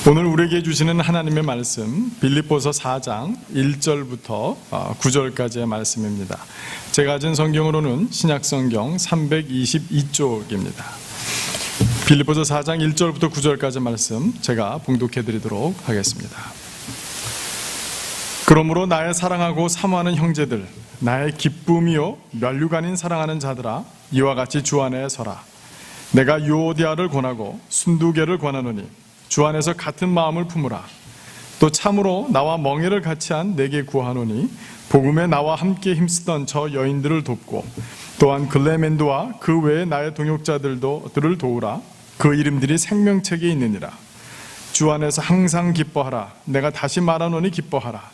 오늘 우리에게 주시는 하나님의 말씀 빌립보서 4장 1절부터 9절까지의 말씀입니다. 제가 가진 성경으로는 신약성경 322쪽입니다. 빌립보서 4장 1절부터 9절까지 말씀 제가 봉독해 드리도록 하겠습니다. 그러므로 나의 사랑하고 사모하는 형제들, 나의 기쁨이요 면류관인 사랑하는 자들아, 이와 같이 주 안에 서라. 내가 유오디아를 권하고 순두개를 권하노니 주 안에서 같은 마음을 품으라. 또 참으로 나와 멍에를 같이 한 내게 구하노니 복음에 나와 함께 힘쓰던 저 여인들을 돕고 또한 글레멘도와 그 외에 나의 동역자들을 도우라. 그 이름들이 생명책에 있느니라. 주 안에서 항상 기뻐하라. 내가 다시 말하노니 기뻐하라.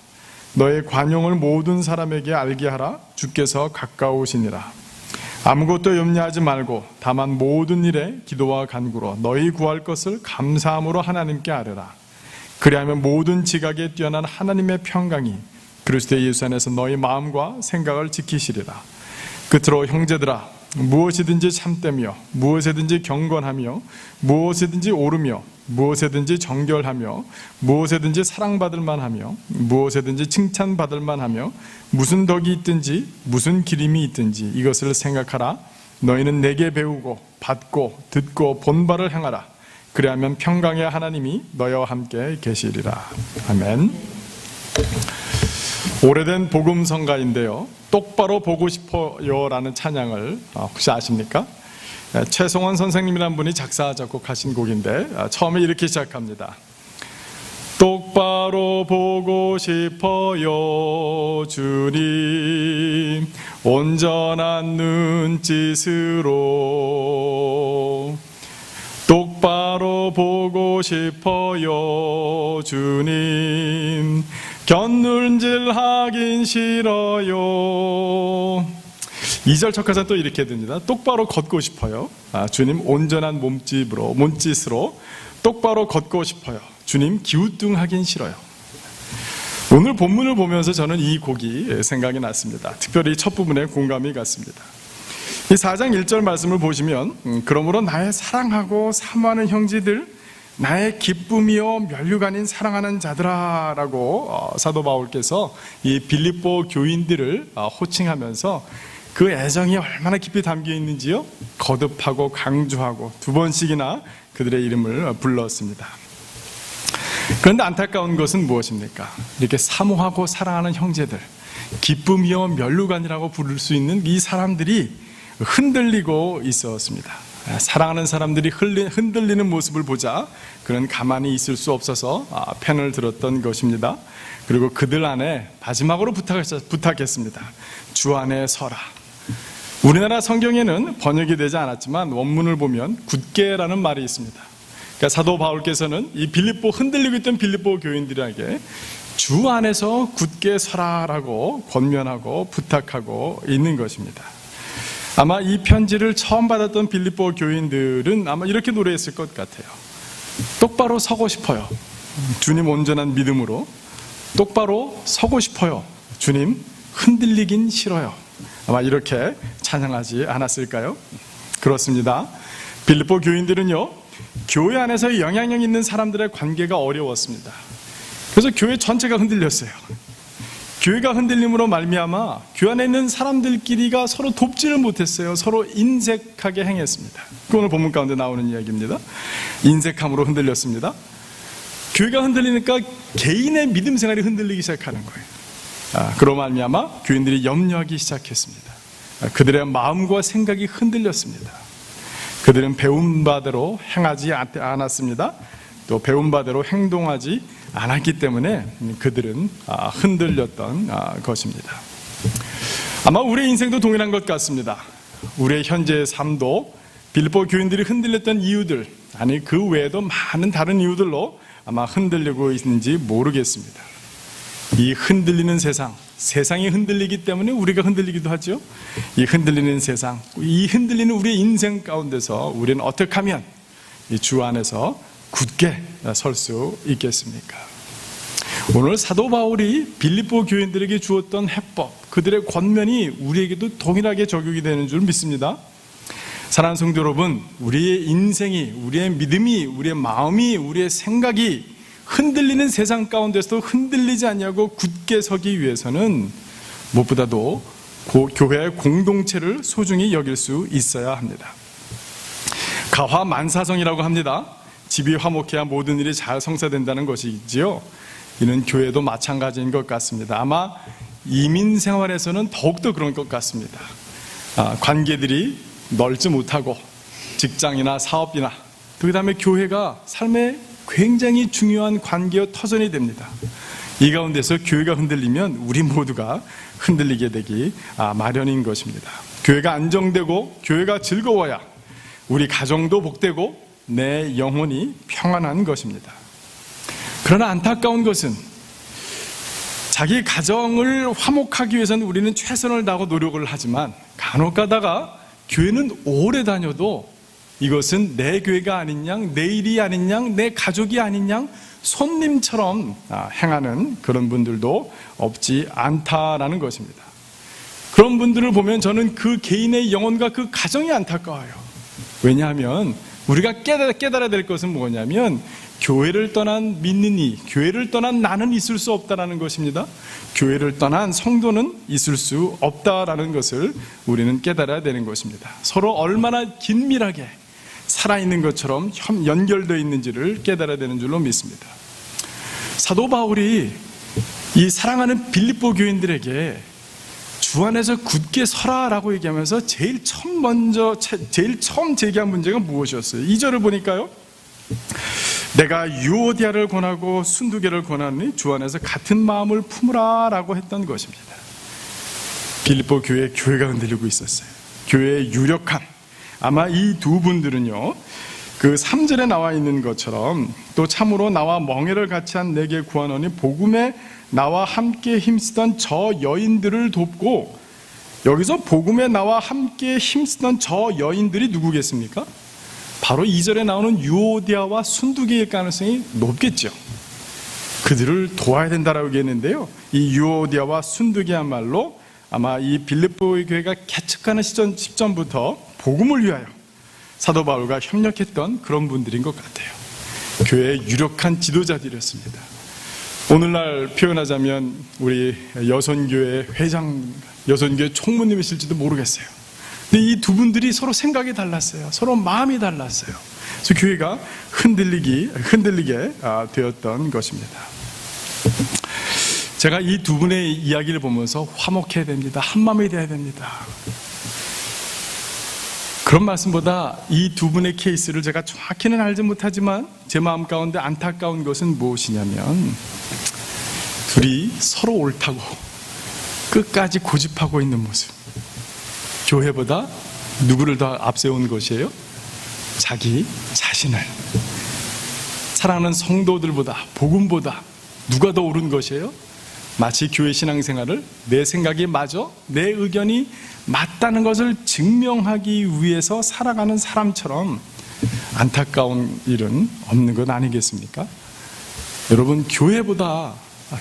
너의 관용을 모든 사람에게 알게 하라. 주께서 가까우시니라. 아무것도 염려하지 말고 다만 모든 일에 기도와 간구로 너희 구할 것을 감사함으로 하나님께 아뢰라. 그리하면 모든 지각에 뛰어난 하나님의 평강이 그리스도 예수 안에서 너희 마음과 생각을 지키시리라. 끝으로 형제들아, 무엇이든지 참되며 무엇에든지 경건하며 무엇에든지 오르며 무엇에든지 정결하며 무엇에든지 사랑받을 만하며 무엇에든지 칭찬받을 만하며 무슨 덕이 있든지 무슨 기림이 있든지 이것을 생각하라. 너희는 내게 배우고 받고 듣고 본바를 행하라. 그리하면 평강의 하나님이 너희와 함께 계시리라. 아멘. 오래된 복음성가인데요, 똑바로 보고 싶어요 라는 찬양을 혹시 아십니까? 최성원 선생님이라는 분이 작사 작곡하신 곡인데 처음에 이렇게 시작합니다. 똑바로 보고 싶어요 주님, 온전한 눈짓으로. 똑바로 보고 싶어요 주님, 곁눈질하긴 싫어요. 2절 첫 가사 또 이렇게 됩니다. 똑바로 걷고 싶어요. 주님, 온전한 몸짓으로 똑바로 걷고 싶어요. 주님, 기우뚱하긴 싫어요. 오늘 본문을 보면서 저는 이 곡이 생각이 났습니다. 특별히 첫 부분에 공감이 갔습니다. 이 4장 1절 말씀을 보시면 그러므로 나의 사랑하고 사모하는 형제들, 나의 기쁨이요 면류관인 사랑하는 자들아 라고 사도 바울께서 이 빌립보 교인들을 호칭하면서 그 애정이 얼마나 깊이 담겨 있는지요, 거듭하고 강조하고 두 번씩이나 그들의 이름을 불렀습니다. 그런데 안타까운 것은 무엇입니까? 이렇게 사모하고 사랑하는 형제들, 기쁨이요 면류관이라고 부를 수 있는 이 사람들이 흔들리고 있었습니다. 사랑하는 사람들이 흔들리는 모습을 보자 그는 가만히 있을 수 없어서 펜을 들었던 것입니다. 그리고 그들 안에 마지막으로 부탁했습니다. 주 안에 서라. 우리나라 성경에는 번역이 되지 않았지만 원문을 보면 굳게라는 말이 있습니다. 그러니까 사도 바울께서는 이 흔들리고 있던 빌립보 교인들에게 주 안에서 굳게 서라라고 권면하고 부탁하고 있는 것입니다. 아마 이 편지를 처음 받았던 빌립보 교인들은 아마 이렇게 노래했을 것 같아요. 똑바로 서고 싶어요 주님, 온전한 믿음으로. 똑바로 서고 싶어요 주님, 흔들리긴 싫어요. 아마 이렇게 찬양하지 않았을까요? 그렇습니다. 빌립보 교인들은요, 교회 안에서 영향력 있는 사람들의 관계가 어려웠습니다. 그래서 교회 전체가 흔들렸어요. 교회가 흔들림으로 말미암아 교회 안에 있는 사람들끼리가 서로 돕지를 못했어요. 서로 인색하게 행했습니다. 그 오늘 본문 가운데 나오는 이야기입니다. 인색함으로 흔들렸습니다. 교회가 흔들리니까 개인의 믿음 생활이 흔들리기 시작하는 거예요. 그로 말미암아 교인들이 염려하기 시작했습니다. 그들의 마음과 생각이 흔들렸습니다. 그들은 배운 바대로 행하지 않았습니다. 또 배운 바대로 행동하지 않았기 때문에 그들은 흔들렸던 것입니다. 아마 우리의 인생도 동일한 것 같습니다. 우리의 현재의 삶도 빌립보 교인들이 흔들렸던 이유들, 아니 그 외에도 많은 다른 이유들로 아마 흔들리고 있는지 모르겠습니다. 이 흔들리는 세상이 흔들리기 때문에 우리가 흔들리기도 하죠. 이 흔들리는 세상, 이 흔들리는 우리의 인생 가운데서 우리는 어떻게 하면 이 주 안에서 굳게 설 수 있겠습니까? 오늘 사도 바울이 빌립보 교인들에게 주었던 해법, 그들의 권면이 우리에게도 동일하게 적용이 되는 줄 믿습니다. 사랑하는 성도 여러분, 우리의 인생이, 우리의 믿음이, 우리의 마음이, 우리의 생각이 흔들리는 세상 가운데서도 흔들리지 않냐고 굳게 서기 위해서는 무엇보다도 교회의 공동체를 소중히 여길 수 있어야 합니다. 가화만사성이라고 합니다. 집이 화목해야 모든 일이 잘 성사된다는 것이지요. 이는 교회도 마찬가지인 것 같습니다. 아마 이민 생활에서는 더욱더 그런 것 같습니다. 관계들이 넓지 못하고 직장이나 사업이나 그 다음에 교회가 삶의 굉장히 중요한 관계의 터전이 됩니다. 이 가운데서 교회가 흔들리면 우리 모두가 흔들리게 되기 마련인 것입니다. 교회가 안정되고 교회가 즐거워야 우리 가정도 복되고 내 영혼이 평안한 것입니다. 그러나 안타까운 것은 자기 가정을 화목하기 위해서는 우리는 최선을 다하고 노력을 하지만 간혹 가다가 교회는 오래 다녀도 이것은 내 교회가 아닌 양, 내 일이 아닌 양, 내 가족이 아닌 양 손님처럼 행하는 그런 분들도 없지 않다라는 것입니다. 그런 분들을 보면 저는 그 개인의 영혼과 그 가정이 안타까워요. 왜냐하면 우리가 깨달아야 될 것은 뭐냐면 교회를 떠난 믿는 이, 교회를 떠난 나는 있을 수 없다라는 것입니다. 교회를 떠난 성도는 있을 수 없다라는 것을 우리는 깨달아야 되는 것입니다. 서로 얼마나 긴밀하게 살아있는 것처럼 연결되어 있는지를 깨달아야 되는 줄로 믿습니다. 사도 바울이 이 사랑하는 빌립보 교인들에게 주 안에서 굳게 서라라고 얘기하면서 제일 처음 제기한 문제가 무엇이었어요? 2절을 보니까요, 내가 유오디아를 권하고 순두계를 권하니 주 안에서 같은 마음을 품으라 라고 했던 것입니다. 빌립보 교회가 흔들리고 있었어요. 교회의 유력함. 아마 이 두 분들은요, 그 3절에 나와 있는 것처럼 또 참으로 나와 멍에를 같이 한 내게 구하노니 복음에 나와 함께 힘쓰던 저 여인들을 돕고, 여기서 복음에 나와 함께 힘쓰던 저 여인들이 누구겠습니까? 바로 2절에 나오는 유오디아와 순두계일 가능성이 높겠죠. 그들을 도와야 된다라고 얘기했는데요, 이 유오디아와 순두계야말로 아마 이 빌립보의 교회가 개척하는 시점부터 복음을 위하여 사도 바울과 협력했던 그런 분들인 것 같아요. 교회의 유력한 지도자들이었습니다. 오늘날 표현하자면 우리 여선교회 회장, 여선교회 총무님이실지도 모르겠어요. 근데 이 두 분들이 서로 생각이 달랐어요. 서로 마음이 달랐어요. 그래서 교회가 흔들리게 되었던 것입니다. 제가 이 두 분의 이야기를 보면서 화목해야 됩니다. 한마음이 돼야 됩니다. 그런 말씀보다 이 두 분의 케이스를 제가 정확히는 알지 못하지만 제 마음 가운데 안타까운 것은 무엇이냐면, 둘이 서로 옳다고 끝까지 고집하고 있는 모습. 교회보다 누구를 더 앞세운 것이에요? 자기 자신을. 사랑하는 성도들보다, 복음보다 누가 더 옳은 것이에요? 마치 교회 신앙생활을 내 생각이 맞아, 내 의견이 맞다는 것을 증명하기 위해서 살아가는 사람처럼 안타까운 일은 없는 것 아니겠습니까? 여러분, 교회보다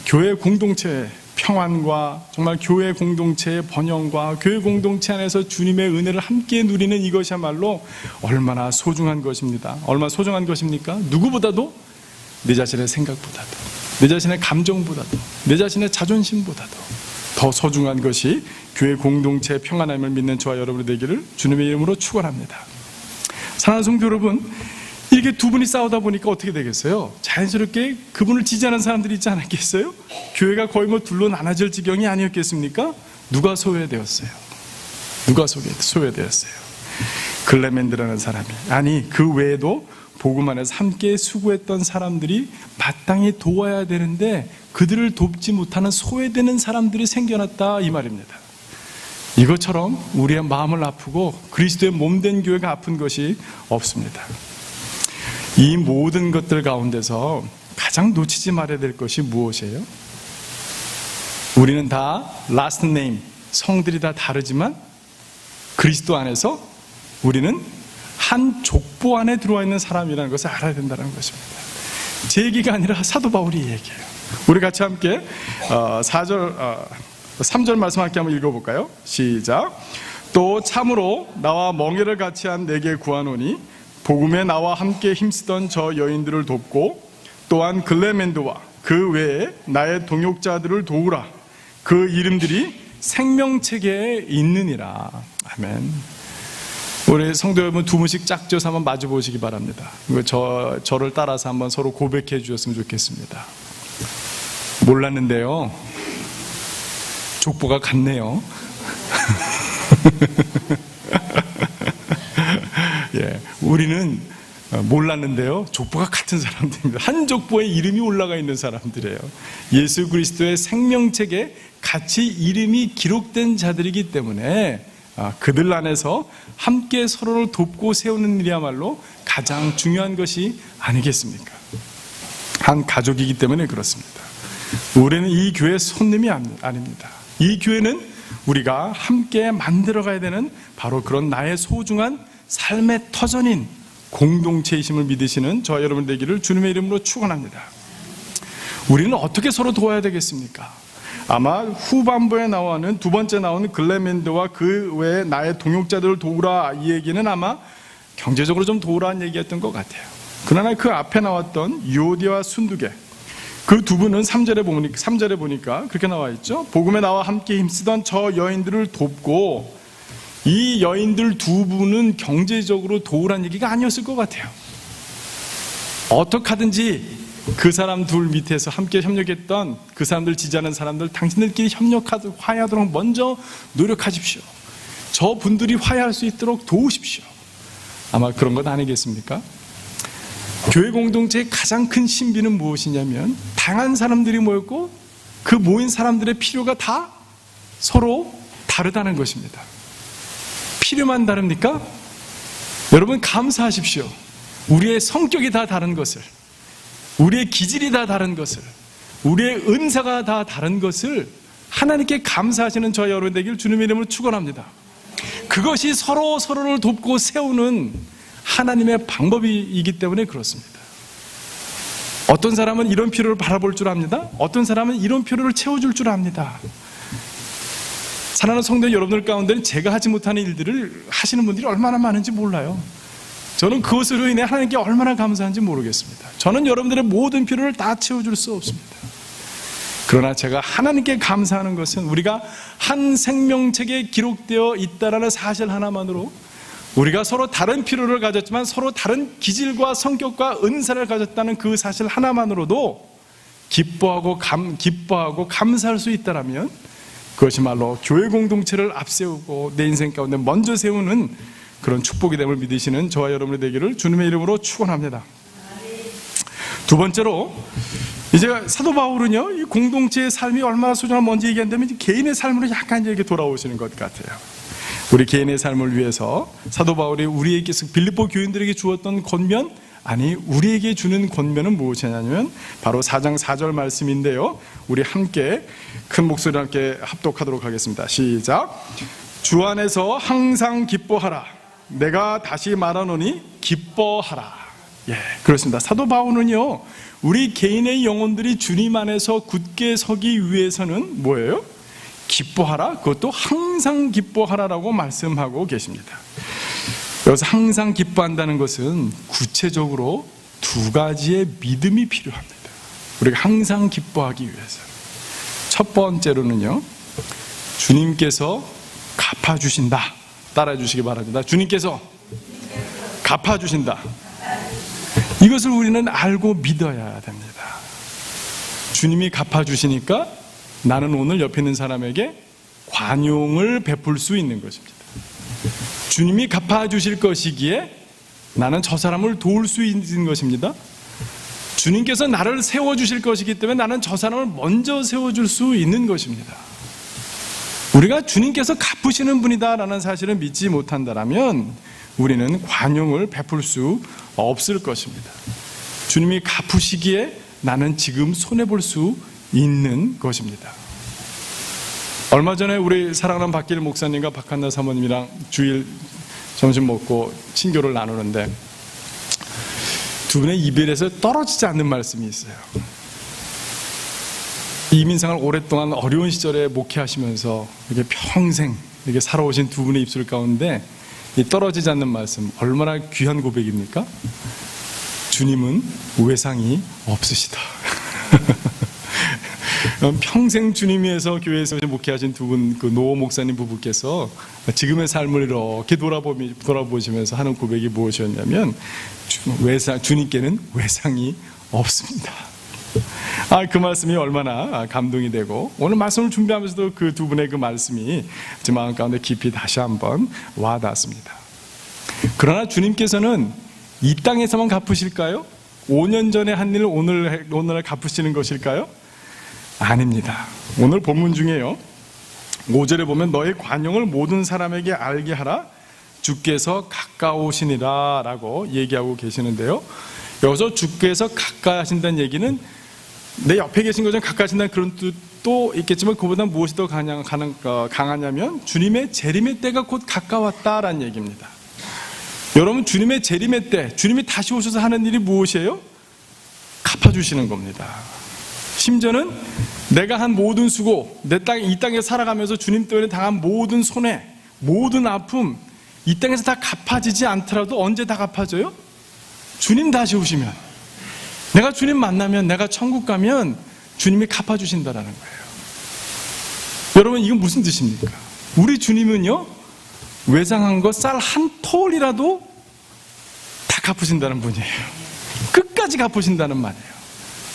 교회 공동체의 평안과 정말 교회 공동체의 번영과 교회 공동체 안에서 주님의 은혜를 함께 누리는 이것이야말로 얼마나 소중한 것입니다. 얼마나 소중한 것입니까? 누구보다도, 내 자신의 생각보다도, 내 자신의 감정보다도, 내 자신의 자존심보다도 더 소중한 것이 교회 공동체의 평안함을 믿는 저와 여러분이 되기를 주님의 이름으로 축원합니다. 사랑하는 성도 여러분, 이렇게 두 분이 싸우다 보니까 어떻게 되겠어요? 자연스럽게 그분을 지지하는 사람들이 있지 않았겠어요? 교회가 거의 둘로 나눠질 지경이 아니었겠습니까? 누가 소외되었어요? 누가 소외되었어요? 글레멘드라는 사람이, 아니 그 외에도 복음 안에서 함께 수고했던 사람들이 마땅히 도와야 되는데 그들을 돕지 못하는 소외되는 사람들이 생겨났다, 이 말입니다. 이것처럼 우리의 마음을 아프고 그리스도의 몸된 교회가 아픈 것이 없습니다. 이 모든 것들 가운데서 가장 놓치지 말아야 될 것이 무엇이에요? 우리는 다 last name, 성들이 다 다르지만 그리스도 안에서 우리는 한 족보 안에 들어와 있는 사람이라는 것을 알아야 된다는 것입니다. 제 얘기가 아니라 사도 바울이 얘기해요. 우리 같이 함께 3절 말씀 함께 한번 읽어볼까요? 시작. 또 참으로 나와 멍에를 같이 한 내게 구하노니 복음에 나와 함께 힘쓰던 저 여인들을 돕고 또한 글레멘도와 그 외에 나의 동역자들을 도우라. 그 이름들이 생명책에 있느니라. 아멘. 우리 성도 여러분 두 분씩 짝져서 한번 마주 보시기 바랍니다. 저를 따라서 한번 서로 고백해 주셨으면 좋겠습니다. 몰랐는데요, 족보가 같네요. 예, 우리는 몰랐는데요, 족보가 같은 사람들입니다. 한 족보에 이름이 올라가 있는 사람들이에요. 예수 그리스도의 생명책에 같이 이름이 기록된 자들이기 때문에 그들 안에서 함께 서로를 돕고 세우는 일이야말로 가장 중요한 것이 아니겠습니까? 한 가족이기 때문에 그렇습니다. 우리는 이 교회의 손님이 아닙니다. 이 교회는 우리가 함께 만들어가야 되는 바로 그런 나의 소중한 삶의 터전인 공동체이심을 믿으시는 저와 여러분 되기를 주님의 이름으로 축원합니다. 우리는 어떻게 서로 도와야 되겠습니까? 아마 후반부에 나오는 두 번째 나오는 글레멘드와 그 외에 나의 동역자들을 도우라, 이 얘기는 아마 경제적으로 좀 도우라는 얘기였던 것 같아요. 그러나 그 앞에 나왔던 유오디아와 순두계, 그 두 분은 3절에 보니까 그렇게 나와 있죠. 복음에 나와 함께 힘쓰던 저 여인들을 돕고, 이 여인들 두 분은 경제적으로 도우란 얘기가 아니었을 것 같아요. 어떻게 하든지 그 사람 둘 밑에서 함께 협력했던 그 사람들 지지하는 사람들, 당신들끼리 협력하도록, 화해하도록 먼저 노력하십시오. 저 분들이 화해할 수 있도록 도우십시오. 아마 그런 것 아니겠습니까? 교회 공동체의 가장 큰 신비는 무엇이냐면, 다양한 사람들이 모였고 그 모인 사람들의 필요가 다 서로 다르다는 것입니다. 필요만 다릅니까? 여러분 감사하십시오. 우리의 성격이 다 다른 것을, 우리의 기질이 다 다른 것을, 우리의 은사가 다 다른 것을 하나님께 감사하시는 저와 여러분 되길 주님의 이름으로 축원합니다. 그것이 서로를 돕고 세우는 하나님의 방법이기 때문에 그렇습니다. 어떤 사람은 이런 필요를 바라볼 줄 압니다. 어떤 사람은 이런 필요를 채워줄 줄 압니다. 사랑하는 성도 여러분들 가운데는 제가 하지 못하는 일들을 하시는 분들이 얼마나 많은지 몰라요. 저는 그것으로 인해 하나님께 얼마나 감사한지 모르겠습니다. 저는 여러분들의 모든 필요를 다 채워줄 수 없습니다. 그러나 제가 하나님께 감사하는 것은 우리가 한 생명책에 기록되어 있다는 사실 하나만으로, 우리가 서로 다른 필요를 가졌지만 서로 다른 기질과 성격과 은사를 가졌다는 그 사실 하나만으로도 기뻐하고 감사할 수 있다면, 그것이말로 교회 공동체를 앞세우고 내 인생 가운데 먼저 세우는 그런 축복이 됨을 믿으시는 저와 여러분의 되기를 주님의 이름으로 축원합니다. 두 번째로, 이제 사도 바울은요, 이 공동체의 삶이 얼마나 소중한 뭔지 얘기한다면 개인의 삶으로 약간 이렇게 돌아오시는 것 같아요. 우리 개인의 삶을 위해서 사도 바울이 우리에게, 빌립보 교인들에게 주었던 권면, 아니 우리에게 주는 권면은 무엇이냐면 바로 4장 4절 말씀인데요, 우리 함께 큰 목소리로 함께 합독하도록 하겠습니다. 시작. 주 안에서 항상 기뻐하라. 내가 다시 말하노니 기뻐하라. 예, 그렇습니다. 사도 바울은요, 우리 개인의 영혼들이 주님 안에서 굳게 서기 위해서는 뭐예요? 기뻐하라. 그것도 항상 기뻐하라라고 말씀하고 계십니다. 여기서 항상 기뻐한다는 것은 구체적으로 두 가지의 믿음이 필요합니다. 우리가 항상 기뻐하기 위해서. 첫 번째로는요, 주님께서 갚아주신다. 따라해 주시기 바랍니다. 주님께서 갚아주신다. 이것을 우리는 알고 믿어야 됩니다. 주님이 갚아주시니까 나는 오늘 옆에 있는 사람에게 관용을 베풀 수 있는 것입니다. 주님이 갚아주실 것이기에 나는 저 사람을 도울 수 있는 것입니다. 주님께서 나를 세워주실 것이기 때문에 나는 저 사람을 먼저 세워줄 수 있는 것입니다. 우리가 주님께서 갚으시는 분이다라는 사실을 믿지 못한다면 우리는 관용을 베풀 수 없을 것입니다. 주님이 갚으시기에 나는 지금 손해볼 수 있는 것입니다. 얼마 전에 우리 사랑하는 박길 목사님과 박한나 사모님이랑 주일 점심 먹고 친교를 나누는데 두 분의 이별에서 떨어지지 않는 말씀이 있어요. 이민생활 오랫동안 어려운 시절에 목회하시면서 이렇게 평생 이렇게 살아오신 두 분의 입술 가운데 이 떨어지지 않는 말씀, 얼마나 귀한 고백입니까? 주님은 외상이 없으시다. 평생 주님 위해서 교회에서 목회하신 두 분, 그 노 목사님 부부께서 지금의 삶을 이렇게 돌아보시면서 하는 고백이 무엇이었냐면, 주님께는 외상이 없습니다. 그 말씀이 얼마나 감동이 되고, 오늘 말씀을 준비하면서도 그 두 분의 그 말씀이 제 마음 가운데 깊이 다시 한번 와닿았습니다. 그러나 주님께서는 이 땅에서만 갚으실까요? 5년 전에 한 일을 오늘 갚으시는 것일까요? 아닙니다. 오늘 본문 중에요, 5절에 보면 너의 관용을 모든 사람에게 알게 하라, 주께서 가까우시니라 라고 얘기하고 계시는데요, 여기서 주께서 가까이 하신다는 얘기는 내 옆에 계신 것처럼 가까이 하신다는 그런 뜻도 있겠지만, 그보다 무엇이 더 강하냐면 주님의 재림의 때가 곧 가까웠다라는 얘기입니다. 여러분, 주님의 재림의 때, 주님이 다시 오셔서 하는 일이 무엇이에요? 갚아주시는 겁니다. 심지어는 내가 한 모든 수고, 이 땅에 살아가면서 주님 때문에 당한 모든 손해, 모든 아픔, 이 땅에서 다 갚아지지 않더라도 언제 다 갚아져요? 주님 다시 오시면, 내가 주님 만나면, 내가 천국 가면 주님이 갚아주신다라는 거예요. 여러분, 이건 무슨 뜻입니까? 우리 주님은요, 외상한 거 쌀 한 톨이라도 다 갚으신다는 분이에요. 끝까지 갚으신다는 말이에요.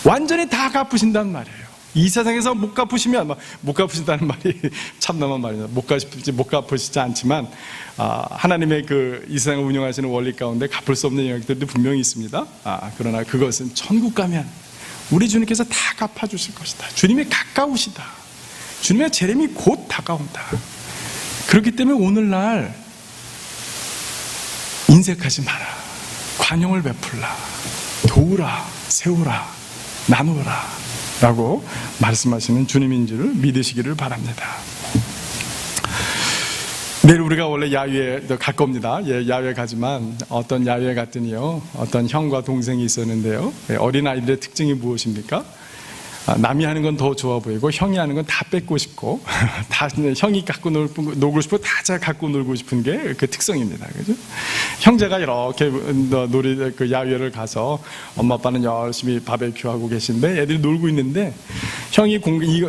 완전히 다 갚으신다는 말이에요. 이 세상에서 못 갚으시면, 못 갚으신다는 말이 참남한 말입니다. 못 갚으시지 않지만, 하나님의 이 세상을 운영하시는 원리 가운데 갚을 수 없는 영역들도 분명히 있습니다. 그러나 그것은 천국 가면 우리 주님께서 다 갚아주실 것이다. 주님이 가까우시다. 주님의 재림이 곧 다가온다. 그렇기 때문에 오늘날 인색하지 마라, 관용을 베풀라, 도우라, 세우라, 나누라 라고 말씀하시는 주님인 줄 믿으시기를 바랍니다. 내일 우리가 원래 야유회 갈 겁니다. 야유회 가지만 어떤 야유회 갔더니요, 어떤 형과 동생이 있었는데요, 어린아이들의 특징이 무엇입니까? 남이 하는 건 더 좋아 보이고, 형이 하는 건 다 뺏고 싶고, 다 형이 갖고 놀고 싶고, 다 제가 갖고 놀고 싶은 게 그 특성입니다. 그죠? 형제가 이렇게 야유회를 가서 엄마 아빠는 열심히 바베큐 하고 계신데 애들이 놀고 있는데, 형이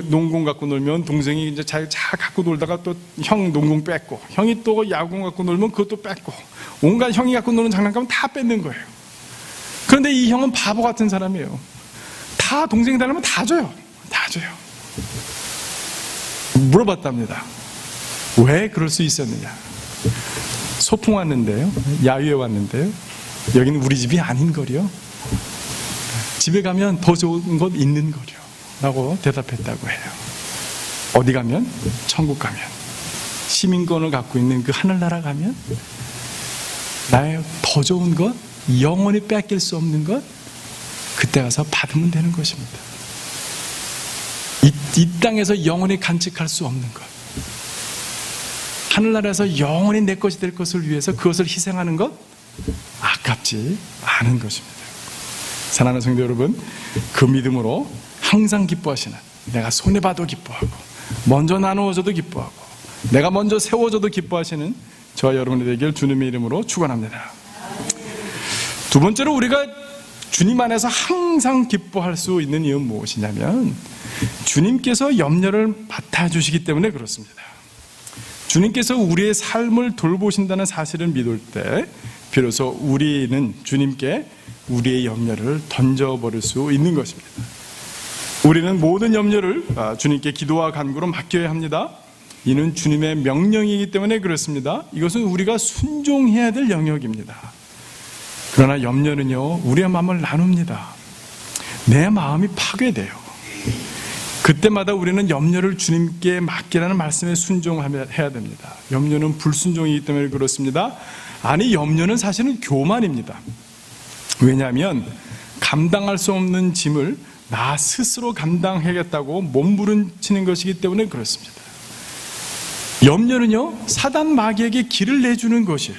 농공 갖고 놀면 동생이 이제 잘 갖고 놀다가 또 형 농공 뺏고, 형이 또 야구공 갖고 놀면 그것도 뺏고, 온갖 형이 갖고 노는 장난감은 다 뺏는 거예요. 그런데 이 형은 바보 같은 사람이에요. 다 동생이 달라면 다 줘요. 다 줘요. 물어봤답니다. 왜 그럴 수 있었느냐? 소풍 왔는데요, 야유회 왔는데요, 여기는 우리 집이 아닌 거려. 집에 가면 더 좋은 것 있는 거려 라고 대답했다고 해요. 어디 가면? 천국 가면, 시민권을 갖고 있는 그 하늘나라 가면 나의 더 좋은 것, 영원히 뺏길 수 없는 것, 그때 가서 받으면 되는 것입니다. 이 땅에서 영원히 간직할 수 없는 것, 하늘나라에서 영원히 내 것이 될 것을 위해서 그것을 희생하는 것, 아깝지 않은 것입니다. 사랑하는 성도 여러분, 그 믿음으로 항상 기뻐하시는, 내가 손해봐도 기뻐하고, 먼저 나누어줘도 기뻐하고, 내가 먼저 세워줘도 기뻐하시는 저와 여러분이 되길 주님의 이름으로 축원합니다. 두 번째로, 우리가 주님 안에서 항상 기뻐할 수 있는 이유는 무엇이냐면, 주님께서 염려를 맡아주시기 때문에 그렇습니다. 주님께서 우리의 삶을 돌보신다는 사실을 믿을 때 비로소 우리는 주님께 우리의 염려를 던져버릴 수 있는 것입니다. 우리는 모든 염려를 주님께 기도와 간구로 맡겨야 합니다. 이는 주님의 명령이기 때문에 그렇습니다. 이것은 우리가 순종해야 될 영역입니다. 그러나 염려는요, 우리의 마음을 나눕니다. 내 마음이 파괴돼요. 그때마다 우리는 염려를 주님께 맡기라는 말씀에 순종해야 됩니다. 염려는 불순종이기 때문에 그렇습니다. 아니, 염려는 사실은 교만입니다. 왜냐하면 감당할 수 없는 짐을 나 스스로 감당하겠다고 몸부림치는 것이기 때문에 그렇습니다. 염려는요, 사단 마귀에게 길을 내주는 것이에요.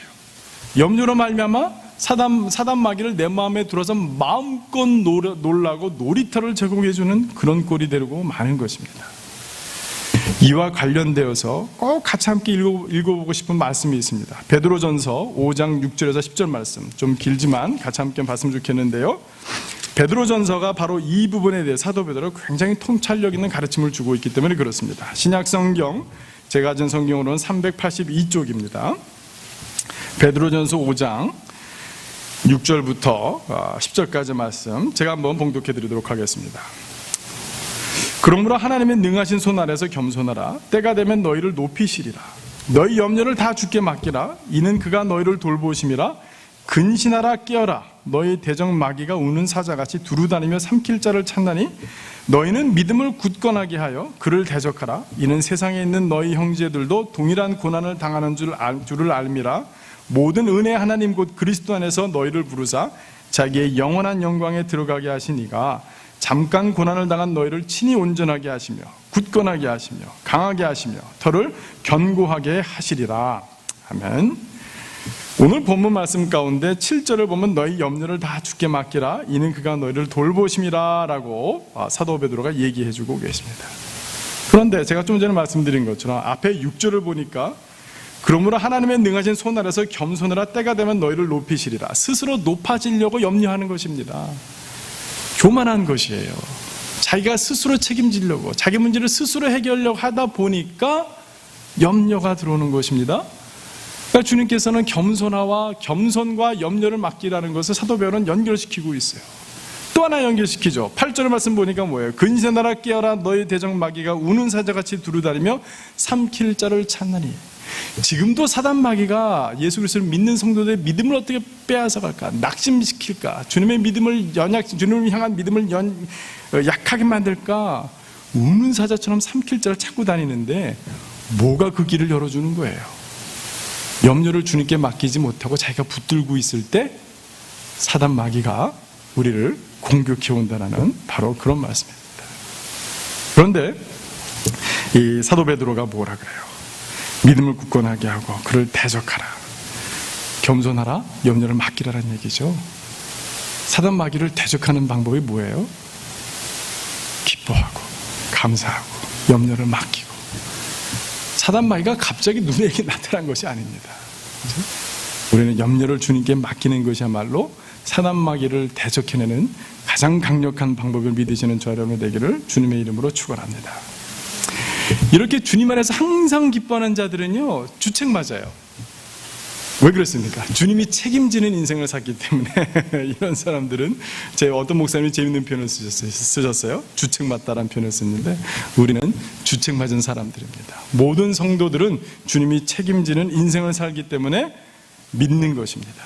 염려로 말미암아 사단 마귀를 내 마음에 들어서 마음껏 놀라고 놀이터를 제공해주는 그런 꼴이 되고 마는 것입니다. 이와 관련되어서 꼭 같이 함께 읽어보고 싶은 말씀이 있습니다. 베드로전서 5장 6절에서 10절 말씀, 좀 길지만 같이 함께 봤으면 좋겠는데요. 베드로전서가 바로 이 부분에 대해 사도 베드로가 굉장히 통찰력 있는 가르침을 주고 있기 때문에 그렇습니다. 신약성경 제가 가진 성경으로는 382쪽입니다. 베드로전서 5장 6절부터 10절까지 말씀 제가 한번 봉독해 드리도록 하겠습니다. 그러므로 하나님의 능하신 손 아래서 겸손하라. 때가 되면 너희를 높이시리라. 너희 염려를 다 주께 맡기라. 이는 그가 너희를 돌보심이라. 근신하라 깨어라. 너희 대적 마귀가 우는 사자같이 두루다니며 삼킬 자를 찾나니 너희는 믿음을 굳건하게 하여 그를 대적하라. 이는 세상에 있는 너희 형제들도 동일한 고난을 당하는 줄을 알미라. 모든 은혜 하나님 곧 그리스도 안에서 너희를 부르사 자기의 영원한 영광에 들어가게 하시니가 잠깐 고난을 당한 너희를 친히 온전하게 하시며 굳건하게 하시며 강하게 하시며 터를 견고하게 하시리라. 아멘. 오늘 본문 말씀 가운데 7절을 보면 너희 염려를 다 주께 맡기라. 이는 그가 너희를 돌보심이라 라고 사도 베드로가 얘기해 주고 계십니다. 그런데 제가 좀 전에 말씀드린 것처럼 앞에 6절을 보니까 그러므로 하나님의 능하신 손 아래서 겸손하라. 때가 되면 너희를 높이시리라. 스스로 높아지려고 염려하는 것입니다. 교만한 것이에요. 자기가 스스로 책임지려고 자기 문제를 스스로 해결하려고 하다 보니까 염려가 들어오는 것입니다. 그러니까 주님께서는 겸손과 염려를 맡기라는 것을 사도 베드로는 연결시키고 있어요. 또 하나 연결시키죠. 8절 말씀 보니까 뭐예요? 근신하라 깨어라. 너희 대적 마귀가 우는 사자같이 두루다니며 삼킬 자를 찾나니. 지금도 사단 마귀가 예수 그리스도를 믿는 성도들의 믿음을 어떻게 빼앗아갈까, 낙심시킬까, 주님의 주님을 향한 믿음을 약하게 만들까, 우는 사자처럼 삼킬 자를 찾고 다니는데 뭐가 그 길을 열어주는 거예요? 염려를 주님께 맡기지 못하고 자기가 붙들고 있을 때 사단 마귀가 우리를 공격해 온다는 바로 그런 말씀입니다. 그런데 이 사도 베드로가 뭐라 그래요? 믿음을 굳건하게 하고 그를 대적하라. 겸손하라. 염려를 맡기라는 얘기죠. 사단 마귀를 대적하는 방법이 뭐예요? 기뻐하고 감사하고 염려를 맡기고. 사단 마귀가 갑자기 눈에 나타난 것이 아닙니다. 그렇죠? 우리는 염려를 주님께 맡기는 것이야말로 사단 마귀를 대적해내는 가장 강력한 방법을 믿으시는 저와 여러분이 되기를 주님의 이름으로 축원합니다. 이렇게 주님 안에서 항상 기뻐하는 자들은요, 주책 맞아요. 왜 그렇습니까? 주님이 책임지는 인생을 살기 때문에 이런 사람들은 제 어떤 목사님이 재밌는 표현을 쓰셨어요. 주책 맞다라는 표현을 썼는데 우리는 주책 맞은 사람들입니다. 모든 성도들은 주님이 책임지는 인생을 살기 때문에 믿는 것입니다.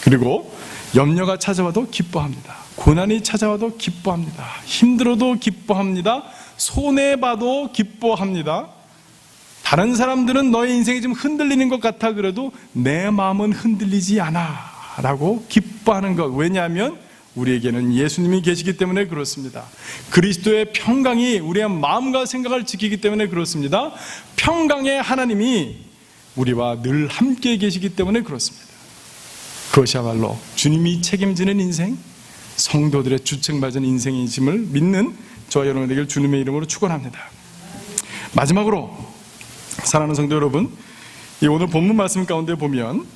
그리고 염려가 찾아와도 기뻐합니다. 고난이 찾아와도 기뻐합니다. 힘들어도 기뻐합니다. 손해봐도 기뻐합니다. 다른 사람들은 너의 인생이 좀 흔들리는 것 같아 그래도 내 마음은 흔들리지 않아 라고 기뻐하는 것. 왜냐하면 우리에게는 예수님이 계시기 때문에 그렇습니다. 그리스도의 평강이 우리의 마음과 생각을 지키기 때문에 그렇습니다. 평강의 하나님이 우리와 늘 함께 계시기 때문에 그렇습니다. 그것이야말로 주님이 책임지는 인생, 성도들의 주책맞은 인생이심을 믿는 저와 여러분에게 주님의 이름으로 축원합니다. 마지막으로 사랑하는 성도 여러분, 이 오늘 본문 말씀 가운데 보면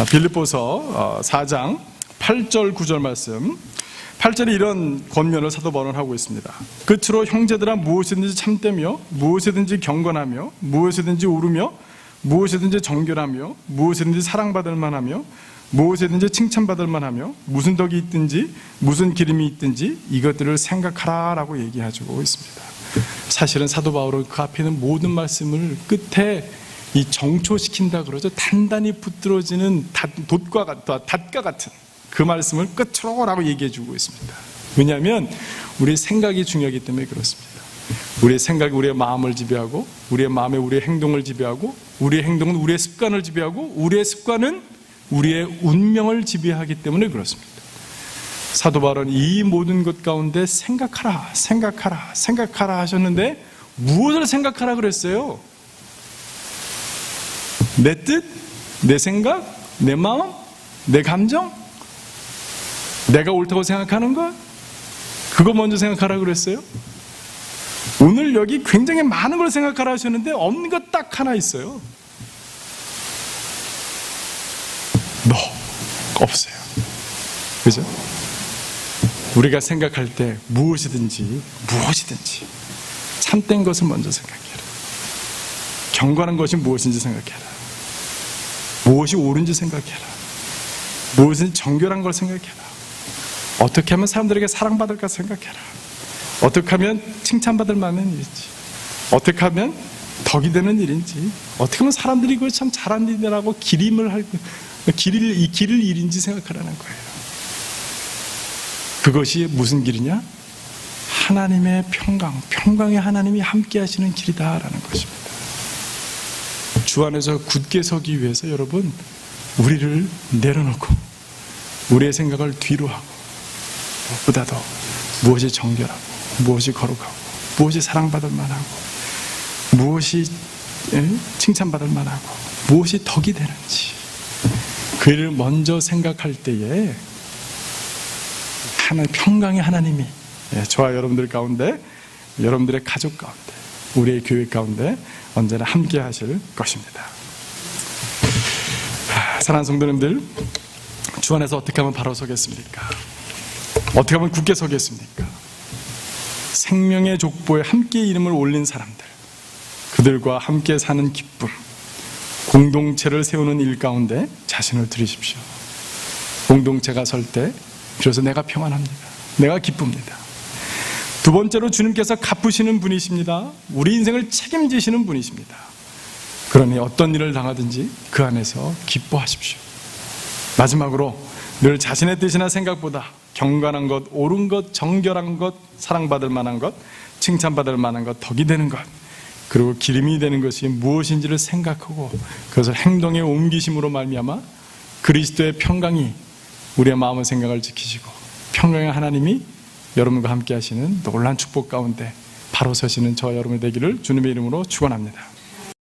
빌립보서 4장 8절 9절 말씀, 8절에 이런 권면을 사도 바울은 하고 있습니다. 끝으로 형제들아 무엇이든지 참되며 무엇이든지 경건하며 무엇이든지 오르며 무엇이든지 정결하며 무엇이든지 사랑받을 만하며 무엇이든지 칭찬받을 만하며 무슨 덕이 있든지 무슨 기름이 있든지 이것들을 생각하라 라고 얘기해주고 있습니다. 사실은 사도 바울은 그 앞에 있는 모든 말씀을 끝에 이 정초시킨다 그러죠. 단단히 붙들어지는 닷과 같은 그 말씀을 끝으로 라고 얘기해주고 있습니다. 왜냐하면 우리의 생각이 중요하기 때문에 그렇습니다. 우리의 생각이 우리의 마음을 지배하고 우리의 마음이 우리의 행동을 지배하고 우리의 행동은 우리의 습관을 지배하고 우리의 습관은 우리의 운명을 지배하기 때문에 그렇습니다. 사도 바울은 이 모든 것 가운데 생각하라 하셨는데 무엇을 생각하라 그랬어요? 내 뜻? 내 생각? 내 마음? 내 감정? 내가 옳다고 생각하는 것? 그거 먼저 생각하라 그랬어요? 하나님께서는 여기 굉장히 많은 걸 생각하라 하셨는데 없는 것 딱 하나 있어요. 너 없어요. 그죠? 우리가 생각할 때 무엇이든지 참된 것을 먼저 생각해라. 경건한 것이 무엇인지 생각해라. 무엇이 옳은지 생각해라. 무엇이 정결한 걸 생각해라. 어떻게 하면 사람들에게 사랑받을까 생각해라. 어떻게 하면 칭찬받을 만한 일인지, 어떻게 하면 덕이 되는 일인지, 어떻게 하면 사람들이 이걸 참 잘한 일이라고 기릴 일인지 생각하라는 거예요. 그것이 무슨 길이냐? 하나님의 평강의 하나님이 함께 하시는 길이다라는 것입니다. 주 안에서 굳게 서기 위해서 여러분, 우리를 내려놓고 우리의 생각을 뒤로 하고, 무엇보다도 무엇이 정결하고 무엇이 거룩하고 무엇이 사랑받을 만하고 무엇이 칭찬받을 만하고 무엇이 덕이 되는지 그 일을 먼저 생각할 때에 평강의 하나님이 저와 여러분들 가운데, 여러분들의 가족 가운데, 우리의 교회 가운데 언제나 함께 하실 것입니다. 사랑하는 성도님들, 주 안에서 어떻게 하면 바로 서겠습니까? 어떻게 하면 굳게 서겠습니까? 생명의 족보에 함께 이름을 올린 사람들, 그들과 함께 사는 기쁨, 공동체를 세우는 일 가운데 자신을 들이십시오. 공동체가 설 때 비로소 내가 평안합니다. 내가 기쁩니다. 두 번째로 주님께서 갚으시는 분이십니다. 우리 인생을 책임지시는 분이십니다. 그러니 어떤 일을 당하든지 그 안에서 기뻐하십시오. 마지막으로 늘 자신의 뜻이나 생각보다 경건한 것, 옳은 것, 정결한 것, 사랑받을 만한 것, 칭찬받을 만한 것, 덕이 되는 것, 그리고 기름이 되는 것이 무엇인지를 생각하고 그것을 행동에 옮기심으로 말미암아 그리스도의 평강이 우리의 마음의 생각을 지키시고 평강의 하나님이 여러분과 함께 하시는 놀라운 축복 가운데 바로 서시는 저와 여러분이 되기를 주님의 이름으로 축원합니다.